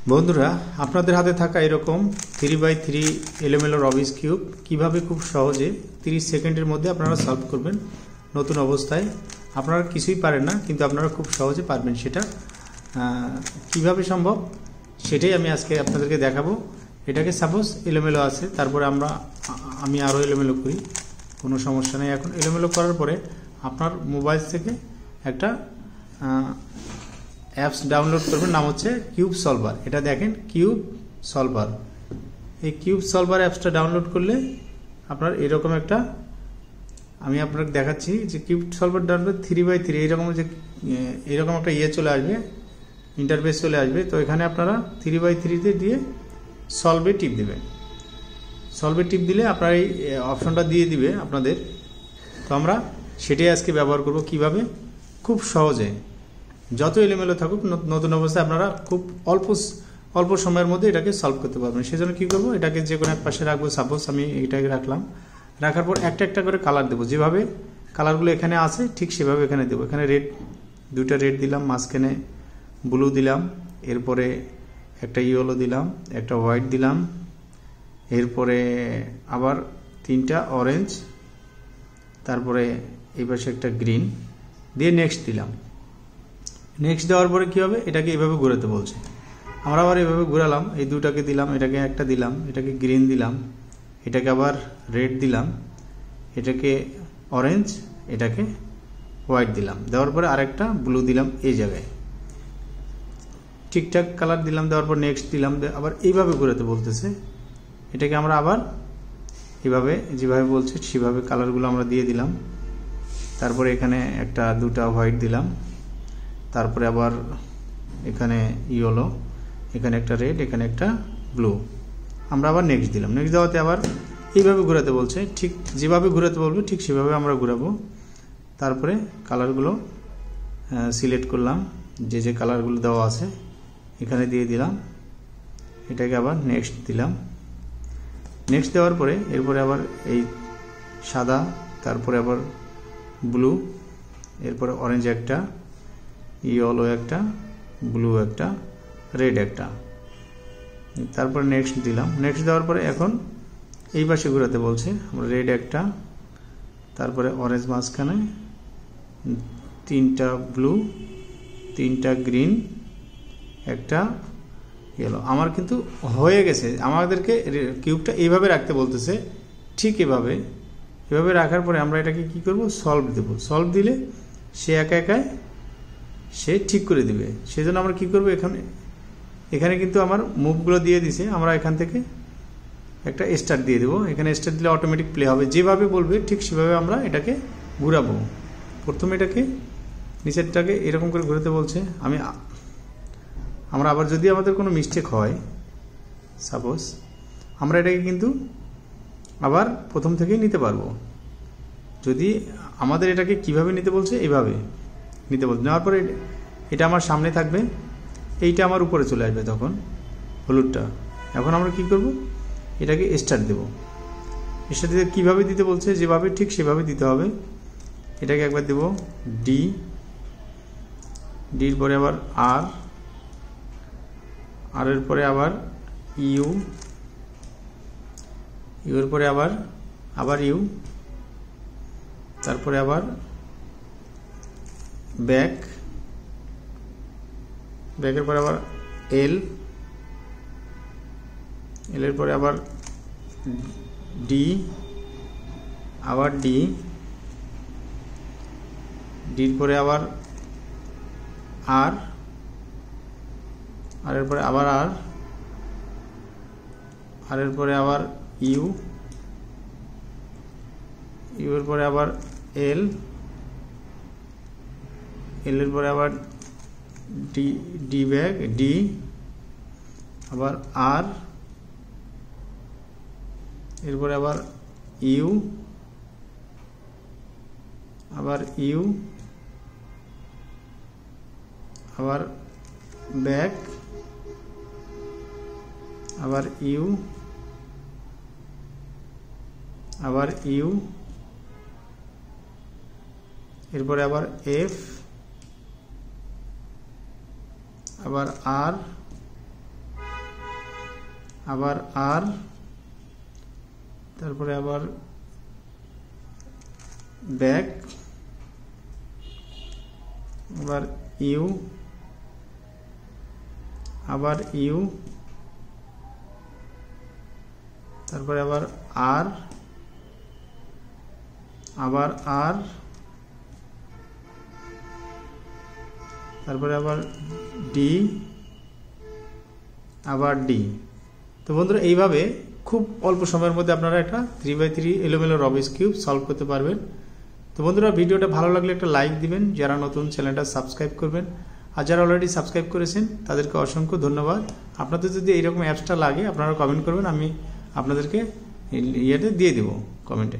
বন্ধুরা, আপনাদের হাতে থাকা এরকম 3x3 এলোমেলো রবিক্স কিউব কিভাবে খুব সহজে 30 সেকেন্ডের মধ্যে আপনারা সলভ করবেন। নতুন অবস্থায় আপনারা কিছুই পারেন না, কিন্তু আপনারা খুব সহজে পারবেন। সেটা কিভাবে সম্ভব সেটাই আমি আজকে আপনাদেরকে দেখাবো। এটাকে সাপোজ এলোমেলো আছে, তারপরে আমি আরও এলোমেলো করি, কোনো সমস্যা নেই। এখন এলোমেলো করার পরে আপনার মোবাইল থেকে একটা অ্যাপস ডাউনলোড করবেন, নাম হচ্ছে কিউব সলভার। এটা দেখেন, কিউব সলভার। এই কিউব সলভার অ্যাপসটা ডাউনলোড করলে আপনার এরকম একটা, আমি আপনাকে দেখাচ্ছি যে কিউব সলভার ডাউনলোড 3x3 এইরকম একটা চলে আসবে, ইন্টারফেস চলে আসবে। তো এখানে আপনারা 3x3 দিয়ে সলভে টিপ দেবেন। সলভে টিপ দিলে আপনার এই অপশনটা দিয়ে দিবে আপনাদের। তো আমরা সেটাই আজকে ব্যবহার করব, কিভাবে খুব সহজে, যত এলোমেলো থাকুক, নতুন অবস্থায় আপনারা খুব অল্প সময়ের মধ্যে এটাকে সলভ করতে পারবেন। সেজন্য কী করবো, এটাকে যে কোনো এক পাশে রাখবো। সাপোজ আমি এটাকে রাখলাম, রাখার পর একটা একটা করে কালার দেবো। যেভাবে কালারগুলো এখানে আছে ঠিক সেভাবে এখানে দেবো। এখানে দুইটা রেড দিলাম, মাঝখানে ব্লু দিলাম, এরপরে একটা ইয়েলো দিলাম, একটা হোয়াইট দিলাম, এরপরে আবার 3টা অরেঞ্জ, তারপরে এই পাশে একটা গ্রিন দিয়ে নেক্সট দিলাম। নেক্সট দেওয়ার পরে কী হবে, এটাকে এইভাবে ঘোরাতে বলছে। আমরা আবার এইভাবে ঘোরালাম, এই দুটাকে দিলাম, এটাকে একটা দিলাম, এটাকে গ্রিন দিলাম, এটাকে আবার রেড দিলাম, এটাকে অরেঞ্জ, এটাকে হোয়াইট দিলাম। দেওয়ার পরে আরেকটা ব্লু দিলাম এই জায়গায়, ঠিকঠাক কালার দিলাম। দেওয়ার পর নেক্সট দিলাম, আবার এইভাবে ঘোরাতে বলতেছে। এটাকে আমরা আবার এইভাবে যেভাবে বলছে সেভাবে কালারগুলো আমরা দিয়ে দিলাম। তারপরে এখানে দুটা হোয়াইট দিলাম, তারপরে আবার এখানে ইয়েলো, এখানে একটা রেড, এখানে একটা ব্লু। আমরা আবার নেক্সট দিলাম। নেক্সট দেওয়াতে আবার এইভাবে ঘোরাতে বলছে, ঠিক যেভাবে ঘোরাতে বলবে ঠিক সেভাবে আমরা ঘোরাবো। তারপরে কালারগুলো সিলেক্ট করলাম, যে কালারগুলো দেওয়া আছে এখানে দিয়ে দিলাম। এটাকে আবার নেক্সট দিলাম। নেক্সট দেওয়ার পরে এরপরে আবার এই সাদা, তারপরে আবার ব্লু, এরপরে অরেঞ্জ একটা, ইয়েলো একটা, ব্লু একটা, রেড একটা, তারপরে নেক্সট দিলাম। নেক্সট দেওয়ার পরে এখন এই পাশে ঘোরাতে বলছে। আমরা রেড একটা, তারপরে অরেঞ্জ মাঝখানে, 3টা ব্লু, 3টা গ্রিন, একটা ইয়েলো। আমার কিন্তু হয়ে গেছে। আমাদেরকে কিউবটা এইভাবে রাখতে বলতেছে, ঠিক এভাবে রাখার পরে আমরা এটাকে কি করব, সলভ দেব। সলভ দিলে সে একাই সে ঠিক করে দিবে। সেজন্য আমরা কি করব, এখানে কিন্তু আমার মুভগুলো দিয়ে দিছে। আমরা এখান থেকে একটা স্টার্ট দিয়ে দেবো। এখানে স্টার্ট দিলে অটোমেটিক প্লে হবে। যেভাবে বলবে ঠিক সেভাবে আমরা এটাকে ঘুরাবো। প্রথমে এটাকে নিচেরটাকে এরকম করে ঘুরাতে বলছে। আমরা আবার যদি আমাদের কোনো মিস্টেক হয়, সাপোজ আমরা এটাকে কিন্তু আবার প্রথম থেকেই নিতে পারবো। যদি আমাদের এটাকে কিভাবে নিতে বলছে, এইভাবে নিতে বলছে। নেওয়ার পরে এটা আমার সামনে থাকবে, এইটা আমার উপরে চলে আসবে তখন হলুদটা। এখন আমরা কি করব, এটাকে স্টার্ট দেব। স্টার্ট দিতে কীভাবে দিতে বলছে, যেভাবে ঠিক সেভাবে দিতে হবে। এটাকে একবার দেব ডির পরে আবার আর এর পরে আবার ইউ এর পরে আবার ইউ, তারপরে আবার ব্যাকের পরে আবার এল এর পরে আবার ডি, আবার ডির পরে আবার আর এর পরে আবার আর এর পরে আবার ইউ এর পরে আবার এল এর পরে আবার ডি, আবার আর, এরপরে আবার ইউ, আবার ইউ, আবার ব্যাক, আবার ইউ, আবার ইউ, এরপরে আবার এফ, আবার আর, আবার আর, তারপরে আবার ব্যাক, আবার ইউ, আবার ইউ, তারপরে আবার আর, আবার আর, তারপরে আবার ডি, আবার ডি। তো বন্ধুরা এইভাবে খুব অল্প সময়ের মধ্যে আপনারা একটা 3x3 এলোমেলো রবিক্স কিউব সলভ করতে পারবেন। তো বন্ধুরা ভিডিওটা ভালো লাগলে একটা লাইক দিবেন, যারা নতুন চ্যানেলটা সাবস্ক্রাইব করবেন, আর যারা অলরেডি সাবস্ক্রাইব করেছেন তাদেরকে অসংখ্য ধন্যবাদ। আপনাদের যদি এইরকম অ্যাপসটা লাগে আপনারা কমেন্ট করবেন, আমি আপনাদেরকে ইয়েতে দিয়ে দেবো কমেন্টে।